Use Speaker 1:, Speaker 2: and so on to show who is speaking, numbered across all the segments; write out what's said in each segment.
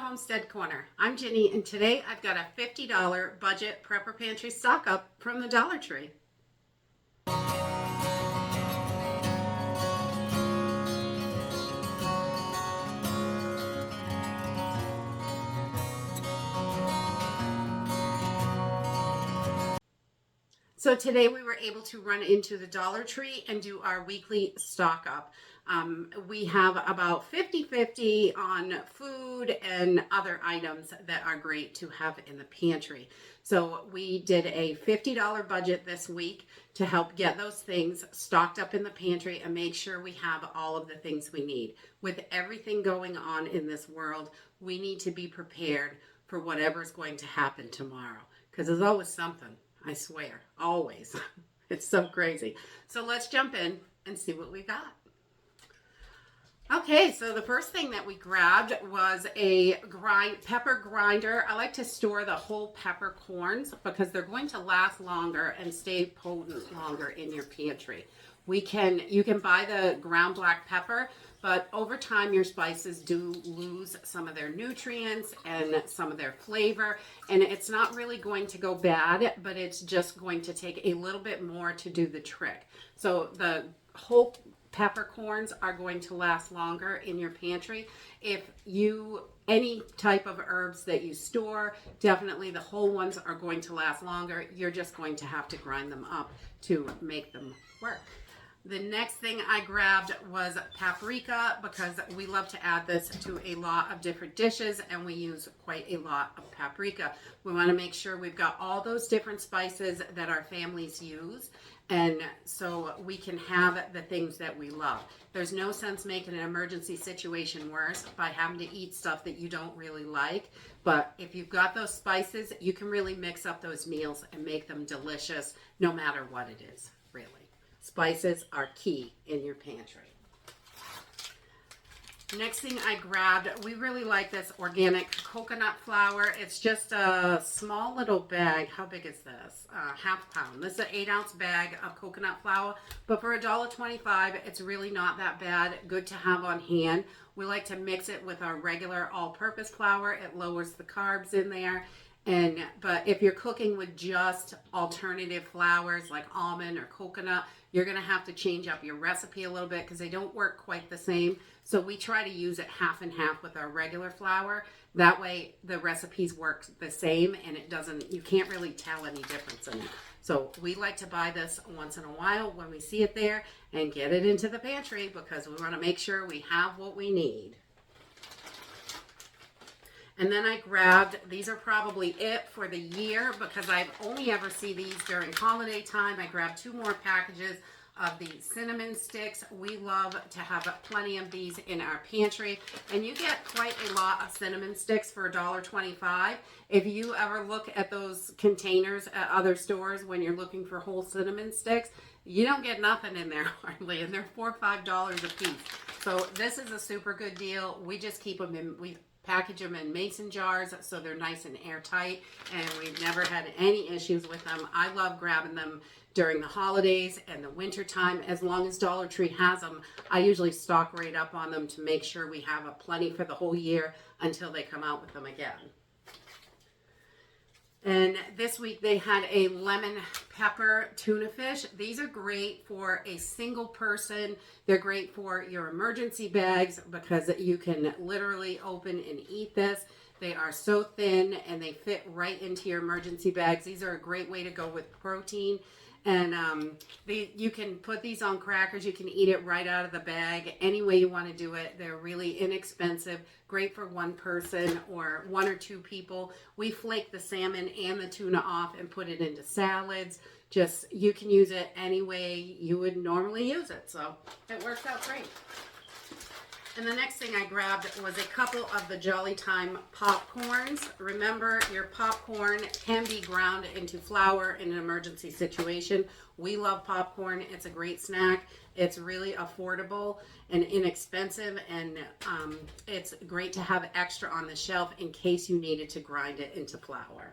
Speaker 1: Homestead Corner. I'm Ginny, and today I've got a $50 budget prepper pantry stock up from the Dollar Tree. So today we were able to run into the Dollar Tree and do our weekly stock up. We have about 50-50 on food and other items that are great to have in the pantry. So we did a $50 budget this week to help get those things stocked up in the pantry and make sure we have all of the things we need. With everything going on in this world, we need to be prepared for whatever's going to happen tomorrow, because there's always something. I swear, always. It's so crazy. So let's jump in and see what we got. Okay, so the first thing that we grabbed was a pepper grinder. I like to store the whole peppercorns because they're going to last longer and stay potent longer in your pantry. You can buy the ground black pepper, but over time your spices do lose some of their nutrients and some of their flavor, and it's not really going to go bad, but it's just going to take a little bit more to do the trick. So the whole peppercorns are going to last longer in your pantry. Any type of herbs that you store, definitely the whole ones are going to last longer. You're just going to have to grind them up to make them work. The next thing I grabbed was paprika because we love to add this to a lot of different dishes, and we use quite a lot of paprika. We want to make sure we've got all those different spices that our families use, and so we can have the things that we love. There's no sense making an emergency situation worse by having to eat stuff that you don't really like, but if you've got those spices, you can really mix up those meals and make them delicious no matter what it is, really. Spices are key in your pantry. Next thing I grabbed, we really like this organic coconut flour. It's just a small little bag. How big is this? Half pound. This is an 8-ounce bag of coconut flour, but for $1.25, it's really not that bad. Good to have on hand. We like to mix it with our regular all-purpose flour. It lowers the carbs in there. But if you're cooking with just alternative flours like almond or coconut, you're going to have to change up your recipe a little bit because they don't work quite the same. So we try to use it half and half with our regular flour. That way the recipes work the same and you can't really tell any difference in it. So we like to buy this once in a while when we see it there and get it into the pantry because we want to make sure we have what we need. And then I grabbed, these are probably it for the year because I've only ever see these during holiday time. I grabbed 2 more packages of the cinnamon sticks. We love to have plenty of these in our pantry. And you get quite a lot of cinnamon sticks for $1.25. If you ever look at those containers at other stores when you're looking for whole cinnamon sticks, you don't get nothing in there hardly, and they're $4 or $5 a piece. So this is a super good deal. We just keep them in, we package them in mason jars so they're nice and airtight, and we've never had any issues with them. I love grabbing them during the holidays and the winter time. As long as Dollar Tree has them, I usually stock right up on them to make sure we have a plenty for the whole year until they come out with them again. And this week they had a lemon pepper tuna fish. These are great for a single person. They're great for your emergency bags because you can literally open and eat this. They are so thin and they fit right into your emergency bags. These are a great way to go with protein. And you can put these on crackers. You can eat it right out of the bag. Any way you want to do it. They're really inexpensive. Great for one person or 1 or 2 people. We flake the salmon and the tuna off and put it into salads. You can use it any way you would normally use it. So it works out great. And the next thing I grabbed was a couple of the Jolly Time popcorns. Remember, your popcorn can be ground into flour in an emergency situation. We love popcorn. It's a great snack. It's really affordable and inexpensive, and it's great to have extra on the shelf in case you needed to grind it into flour.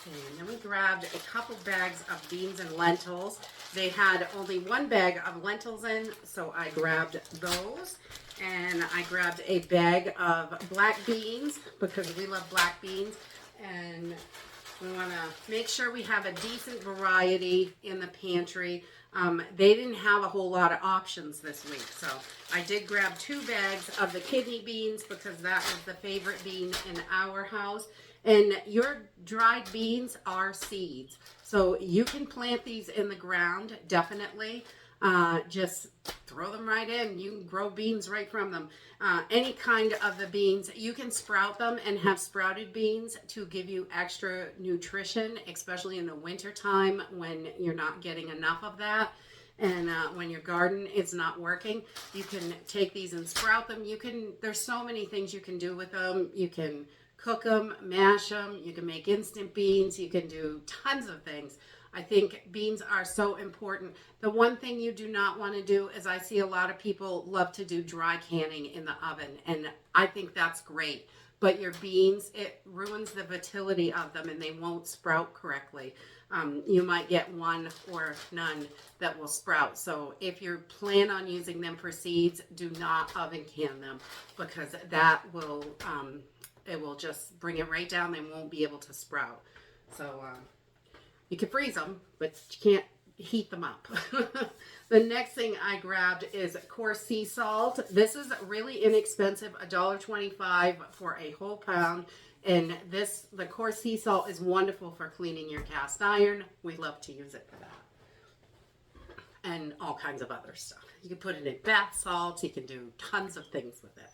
Speaker 1: And then we grabbed a couple bags of beans and lentils. They had only 1 bag of lentils in, so I grabbed those. and I grabbed a bag of black beans because we love black beans, and we want to make sure we have a decent variety in the pantry. They didn't have a whole lot of options this week, so I did grab 2 bags of the kidney beans because that is the favorite bean in our house. And your dried beans are seeds, so you can plant these in the ground, definitely. Just throw them right in. You can grow beans right from them. Any kind of the beans, you can sprout them and have sprouted beans to give you extra nutrition, especially in the winter time when you're not getting enough of that. And when your garden is not working, you can take these and sprout them. There's so many things you can do with them. You can cook them, mash them, you can make instant beans, you can do tons of things. I think beans are so important. The one thing you do not want to do is I see a lot of people love to do dry canning in the oven, and I think that's great. But your beans, it ruins the vitality of them and they won't sprout correctly. You might get one or none that will sprout. So if you plan on using them for seeds, do not oven can them because that will, it will just bring it right down. They won't be able to sprout. So you can freeze them, but you can't heat them up. The next thing I grabbed is coarse sea salt. This is really inexpensive, $1.25 for a whole pound. And the coarse sea salt is wonderful for cleaning your cast iron. We love to use it for that. And all kinds of other stuff. You can put it in bath salts. You can do tons of things with it.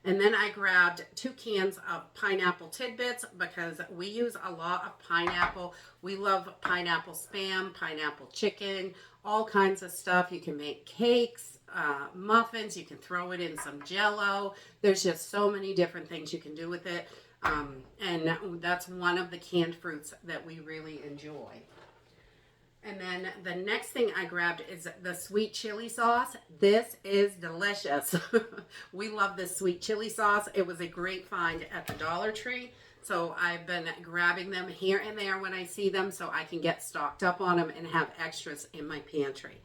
Speaker 1: And then I grabbed 2 cans of pineapple tidbits because we use a lot of pineapple. We love pineapple spam, pineapple chicken, all kinds of stuff. You can make cakes, muffins. You can throw it in some Jell-O. There's just so many different things you can do with it. And that's one of the canned fruits that we really enjoy. And then the next thing I grabbed is the sweet chili sauce. This is delicious. We love this sweet chili sauce. It was a great find at the Dollar Tree. So I've been grabbing them here and there when I see them so I can get stocked up on them and have extras in my pantry.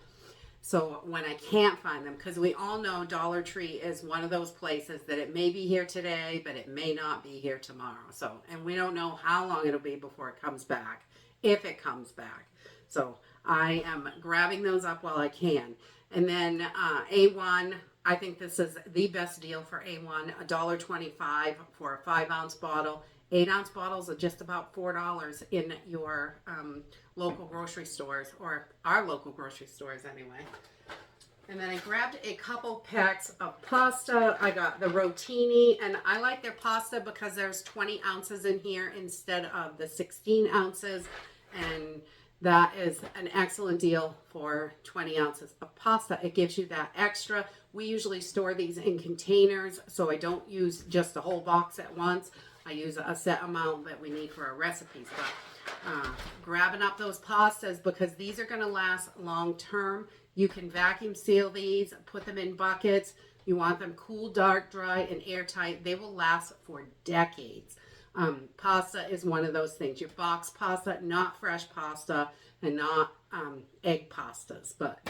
Speaker 1: So when I can't find them, because we all know Dollar Tree is one of those places that it may be here today, but it may not be here tomorrow. So, and we don't know how long it'll be before it comes back, if it comes back. So I am grabbing those up while I can. And then A1, I think this is the best deal for A1, $1.25 for a 5-ounce bottle. 8-ounce bottles are just about $4 in your local grocery stores, or our local grocery stores anyway. And then I grabbed a couple packs of pasta. I got the rotini, and I like their pasta because there's 20 ounces in here instead of the 16 ounces. And that is an excellent deal for 20 ounces of pasta. It gives you that extra. We usually store these in containers, so I don't use just a whole box at once. I use a set amount that we need for our recipes. But grabbing up those pastas because these are going to last long term. You can vacuum seal these, put them in buckets. You want them cool, dark, dry, and airtight. They will last for decades. Pasta is one of those things. Your box pasta, not fresh pasta, and not egg pastas. But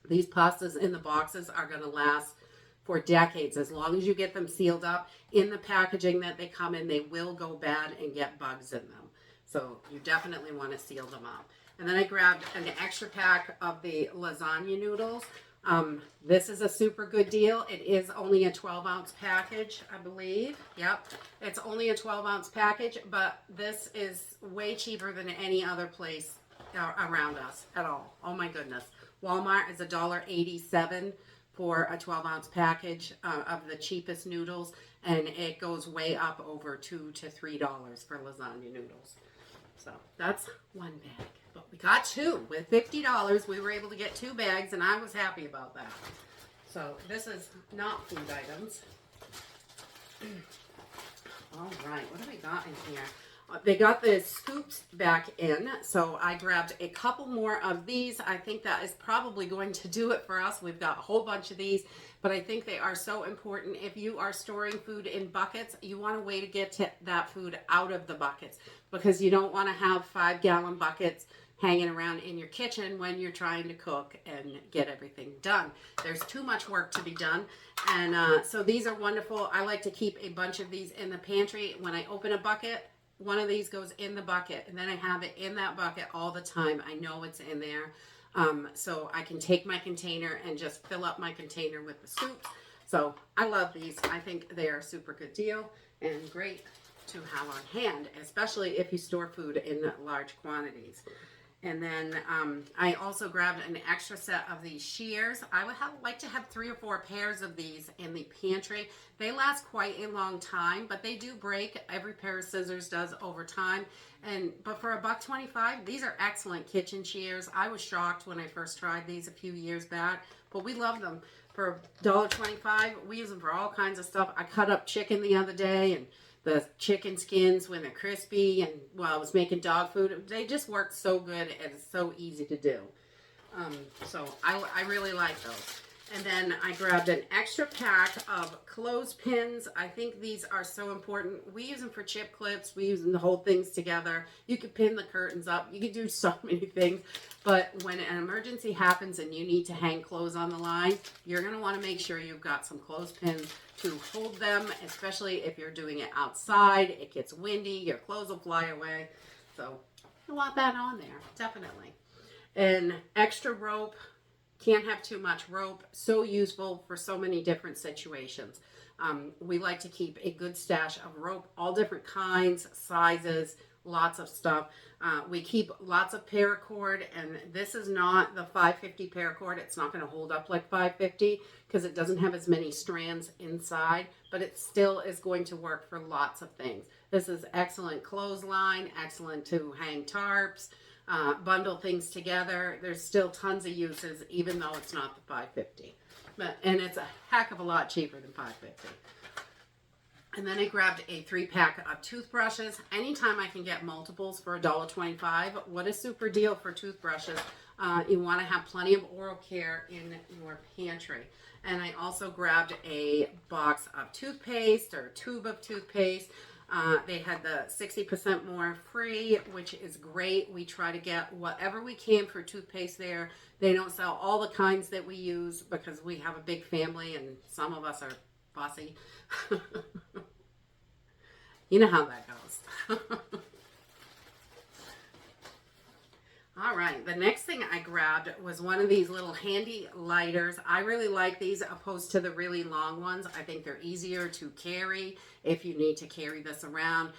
Speaker 1: these pastas in the boxes are going to last for decades. As long as you get them sealed up in the packaging that they come in, they will go bad and get bugs in them. So you definitely want to seal them up. And then I grabbed an extra pack of the lasagna noodles. This is a super good deal. It is only a 12-ounce package, I believe. Yep, it's only a 12-ounce package, but this is way cheaper than any other place around us at all. Oh my goodness. Walmart is $1.87 for a 12-ounce package of the cheapest noodles, and it goes way up over $2 to $3 for lasagna noodles. So that's one bag. But we got 2. With $50, we were able to get 2 bags, and I was happy about that. So this is not food items. All right, what do we got in here? They got the scoops back in, so I grabbed a couple more of these. I think that is probably going to do it for us. We've got a whole bunch of these, but I think they are so important. If you are storing food in buckets, you want a way to get that food out of the buckets because you don't want to have 5-gallon buckets hanging around in your kitchen when you're trying to cook and get everything done. There's too much work to be done. And so these are wonderful. I like to keep a bunch of these in the pantry. When I open a bucket, one of these goes in the bucket, and then I have it in that bucket all the time. I know it's in there. So I can take my container and just fill up my container with the soup. So I love these. I think they are a super good deal and great to have on hand, especially if you store food in large quantities. And then I also grabbed an extra set of these shears. I would like to have 3 or 4 pairs of these in the pantry. They last quite a long time, but they do break. Every pair of scissors does over time. But for $1.25, these are excellent kitchen shears. I was shocked when I first tried these a few years back, but we love them. For $1.25, we use them for all kinds of stuff. I cut up chicken the other day, and the chicken skins when they're crispy, and while I was making dog food, they just work so good and it's so easy to do. So I really like those. And then I grabbed an extra pack of clothespins. I think these are so important. We use them for chip clips. We use them to hold things together. You can pin the curtains up. You can do so many things. But when an emergency happens and you need to hang clothes on the line, you're going to want to make sure you've got some clothespins to hold them, especially if you're doing it outside. It gets windy. Your clothes will fly away. So you want that on there, definitely. And extra rope. Can't have too much rope. So useful for so many different situations. We like to keep a good stash of rope, all different kinds, sizes, lots of stuff. We keep lots of paracord, and this is not the 550 paracord. It's not going to hold up like 550 because it doesn't have as many strands inside, but it still is going to work for lots of things. This is excellent clothesline, excellent to hang tarps, bundle things together. There's still tons of uses, even though it's not the 550. And it's a heck of a lot cheaper than 550. And then I grabbed a 3-pack of toothbrushes. Anytime I can get multiples for $1.25, what a super deal for toothbrushes. You want to have plenty of oral care in your pantry. And I also grabbed a box of toothpaste, or a tube of toothpaste. They had the 60% more free, which is great. We try to get whatever we can for toothpaste there. They don't sell all the kinds that we use because we have a big family and some of us are fussy. You know how that goes. All right, the next thing I grabbed was one of these little handy lighters. I really like these opposed to the really long ones. I think they're easier to carry if you need to carry this around.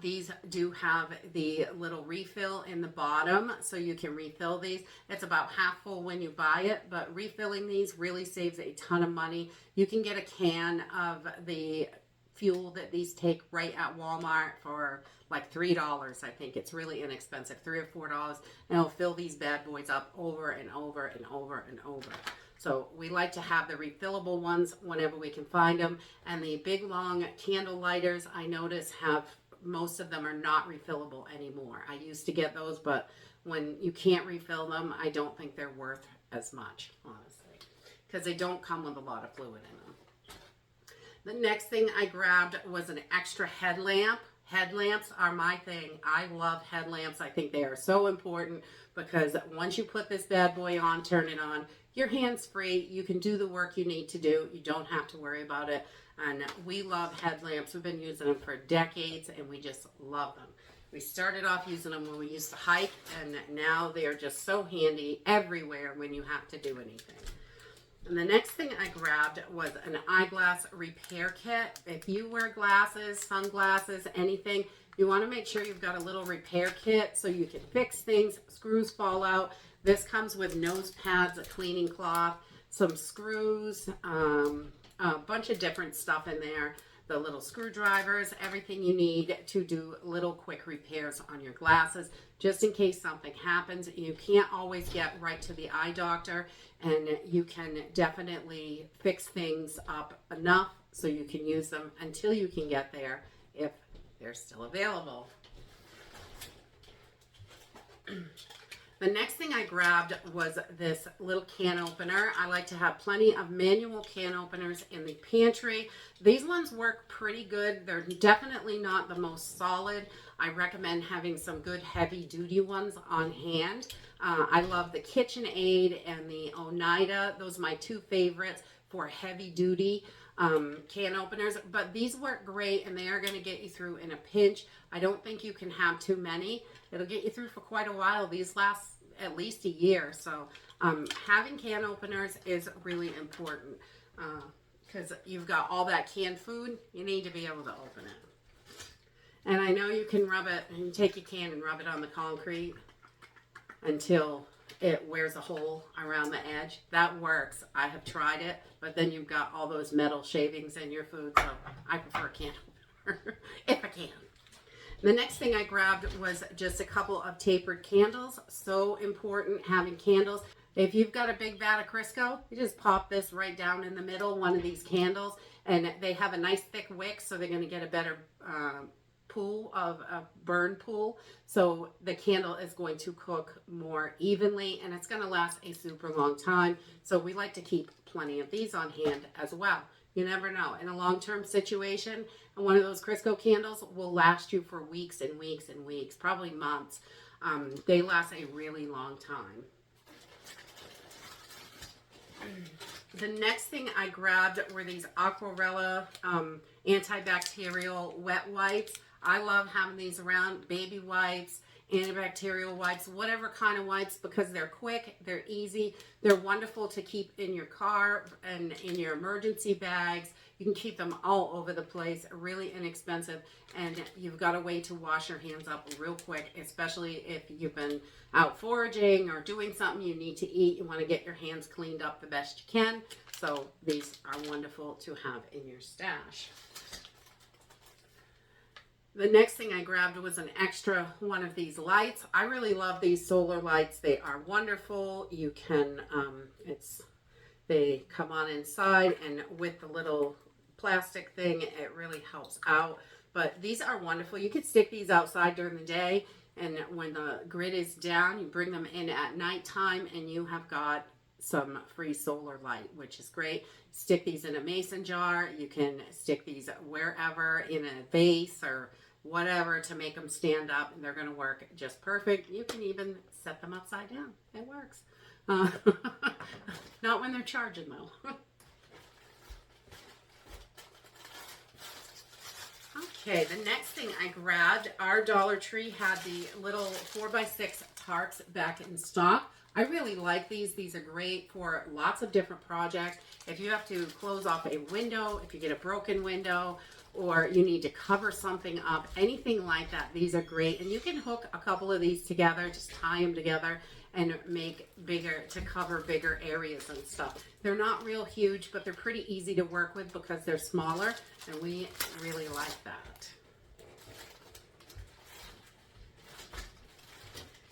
Speaker 1: These do have the little refill in the bottom, so you can refill these. It's about half full when you buy it, but refilling these really saves a ton of money. You can get a can of the fuel that these take right at Walmart for like $3. I think it's really inexpensive, $3 or $4, and it'll fill these bad boys up over and over and over and over. So we like to have the refillable ones whenever we can find them. And the big long candle lighters, I notice, have most of them are not refillable anymore. I used to get those, but when you can't refill them, I don't think they're worth as much, honestly, because they don't come with a lot of fluid in them. The next thing I grabbed was an extra headlamp. Headlamps are my thing. I love headlamps. I think they are so important because once you put this bad boy on, turn it on, your hands free. You can do the work you need to do. You don't have to worry about it. And we love headlamps. We've been using them for decades and we just love them. We started off using them when we used to hike, and now they are just so handy everywhere when you have to do anything. And the next thing I grabbed was an eyeglass repair kit. If you wear glasses, sunglasses, anything, you want to make sure you've got a little repair kit so you can fix things. Screws fall out. This comes with nose pads, a cleaning cloth, some screws, a bunch of different stuff in there. The little screwdrivers, everything you need to do little quick repairs on your glasses, just in case something happens. You can't always get right to the eye doctor, and you can definitely fix things up enough so you can use them until you can get there if they're still available. The next thing I grabbed was this little can opener. I like to have plenty of manual can openers in the pantry. These ones work pretty good. They're definitely not the most solid. I recommend having some good heavy duty ones on hand. I love the KitchenAid and the Oneida. Those are my two favorites for heavy duty can openers, but these work great and they are going to get you through in a pinch. I don't think you can have too many. It'll get you through for quite a while. These last at least a year. So having can openers is really important because you've got all that canned food. You need to be able to open it. And I know you can rub it and take your can and rub it on the concrete until it wears a hole around the edge. That works. I have tried it, but then you've got all those metal shavings in your food. So I prefer a can opener if I can. The next thing I grabbed was just a couple of tapered candles. So important having candles. If you've got a big vat of Crisco, you just pop this right down in the middle, one of these candles, and they have a nice thick wick, so they're going to get a better pool of a burn pool. So the candle is going to cook more evenly, and it's going to last a super long time. So we like to keep plenty of these on hand as well. You never know. In a long-term situation, and one of those Crisco candles will last you for weeks and weeks and weeks, probably months. They last a really long time. The next thing I grabbed were these Aquarella antibacterial wet wipes. I love having these around, baby wipes, antibacterial wipes, whatever kind of wipes, because they're quick, they're easy, they're wonderful to keep in your car and in your emergency bags. You can keep them all over the place, really inexpensive, and you've got a way to wash your hands up real quick, especially if you've been out foraging or doing something you need to eat. You want to get your hands cleaned up the best you can, so these are wonderful to have in your stash. The next thing I grabbed was an extra one of these lights. I really love these solar lights. They are wonderful. You can, they come on inside, and with the little plastic thing, it really helps out. But these are wonderful. You could stick these outside during the day, and when the grid is down, you bring them in at nighttime, and you have got some free solar light, which is great. Stick these in a mason jar. You can stick these wherever, in a vase or whatever, to make them stand up, and they're going to work just perfect. You can even set them upside down. It works. Not when they're charging though. Okay, the next thing I grabbed, our Dollar Tree had the little 4x6 tarps back in stock. I really like these. These are great for lots of different projects. If you have to close off a window, if you get a broken window, or you need to cover something up, anything like that, these are great. And you can hook a couple of these together, just tie them together and make bigger, to cover bigger areas and stuff. They're not real huge, but they're pretty easy to work with because they're smaller, and we really like that.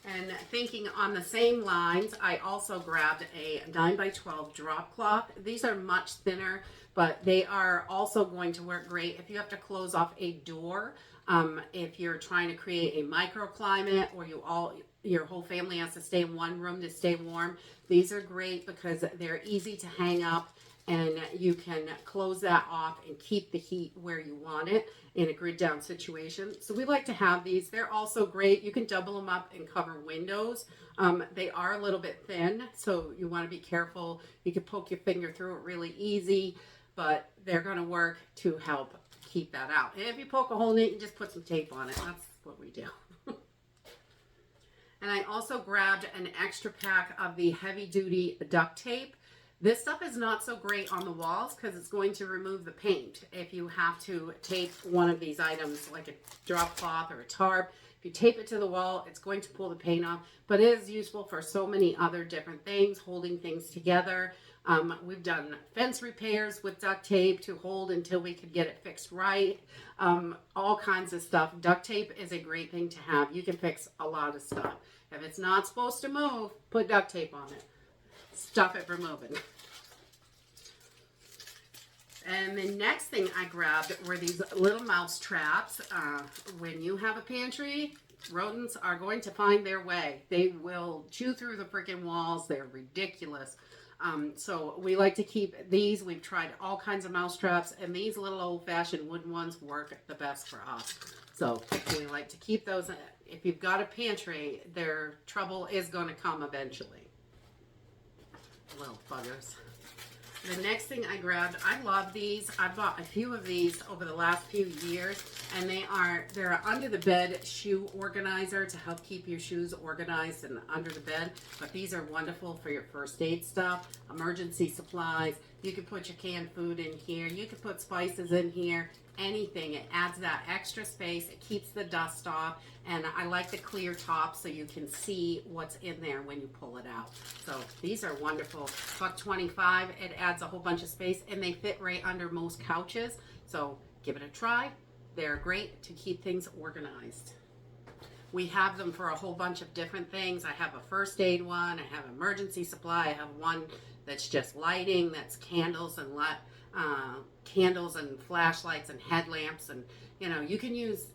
Speaker 1: And thinking on the same lines, I also grabbed a 9x12 drop cloth. These are much thinner, but they are also going to work great if you have to close off a door, if you're trying to create a microclimate, or your whole family has to stay in one room to stay warm. These are great because they're easy to hang up, and you can close that off and keep the heat where you want it in a grid down situation. So we like to have these. They're also great. You can double them up and cover windows. They are a little bit thin, so you want to be careful. You can poke your finger through it really easy, but they're going to work to help keep that out. And if you poke a hole in it, you just put some tape on it. That's what we do. And I also grabbed an extra pack of the heavy duty duct tape. This stuff is not so great on the walls because it's going to remove the paint. If you have to tape one of these items, like a drop cloth or a tarp, if you tape it to the wall, it's going to pull the paint off. But it is useful for so many other different things, holding things together. We've done fence repairs with duct tape to hold until we could get it fixed right. All kinds of stuff. Duct tape is a great thing to have. You can fix a lot of stuff. If it's not supposed to move, put duct tape on it. Stop it from moving. And the next thing I grabbed were these little mouse traps. When you have a pantry, rodents are going to find their way. They will chew through the freaking walls. They're ridiculous. So we like to keep these. We've tried all kinds of mouse traps, and these little old-fashioned wooden ones work the best for us. So we like to keep those. If you've got a pantry, their trouble is going to come eventually. Little buggers. The next thing I grabbed, I love these. I bought a few of these over the last few years, and they're an under the bed shoe organizer to help keep your shoes organized and under the bed. But these are wonderful for your first aid stuff, emergency supplies. You can put your canned food in here. You can put spices in here. Anything. It adds that extra space. It keeps the dust off, and I like the clear top so you can see what's in there when you pull it out. So these are wonderful. $1.25. It adds a whole bunch of space, and they fit right under most couches. So give it a try. They're great to keep things organized. We have them for a whole bunch of different things. I have a first aid one. I have emergency supply. I have one that's just lighting. That's candles and candles and flashlights and headlamps, and you know, you can use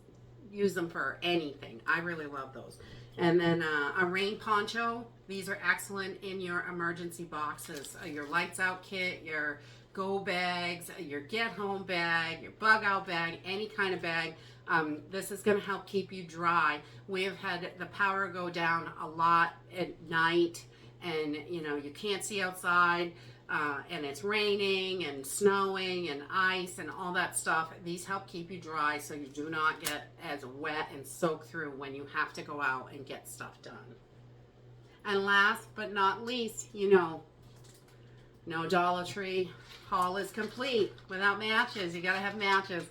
Speaker 1: them for anything. I really love those. And then a rain poncho. These are excellent in your emergency boxes. Your lights out kit, your go bags, your get home bag, your bug out bag, any kind of bag. This is going to help keep you dry. We have had the power go down a lot at night, and you know, you can't see outside. And it's raining and snowing and ice and all that stuff. These help keep you dry so you do not get as wet and soak through when you have to go out and get stuff done. And last but not least, you know, no Dollar Tree haul is complete without matches. You gotta have matches.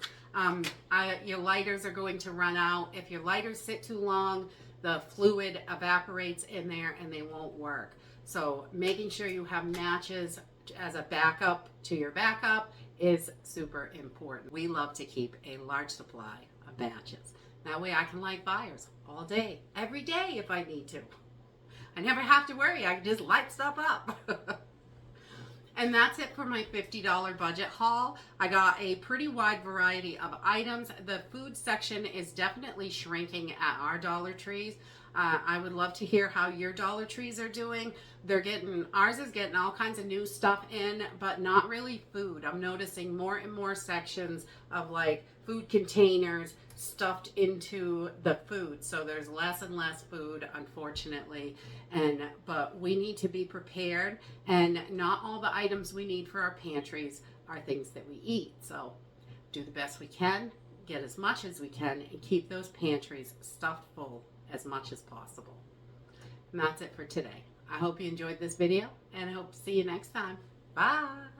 Speaker 1: Your lighters are going to run out. If your lighters sit too long, the fluid evaporates in there and they won't work. So making sure you have matches as a backup to your backup is super important. We love to keep a large supply of matches. That way I can light fires all day, every day if I need to. I never have to worry. I can just light stuff up. And that's it for my $50 budget haul. I got a pretty wide variety of items. The food section is definitely shrinking at our Dollar Trees. I would love to hear how your Dollar Trees are doing. Ours is getting all kinds of new stuff in, but not really food. I'm noticing more and more sections of like food containers stuffed into the food. So there's less and less food, unfortunately. But we need to be prepared, and not all the items we need for our pantries are things that we eat. So do the best we can, get as much as we can, and keep those pantries stuffed full as much as possible. And that's it for today. I hope you enjoyed this video, and I hope to see you next time. Bye.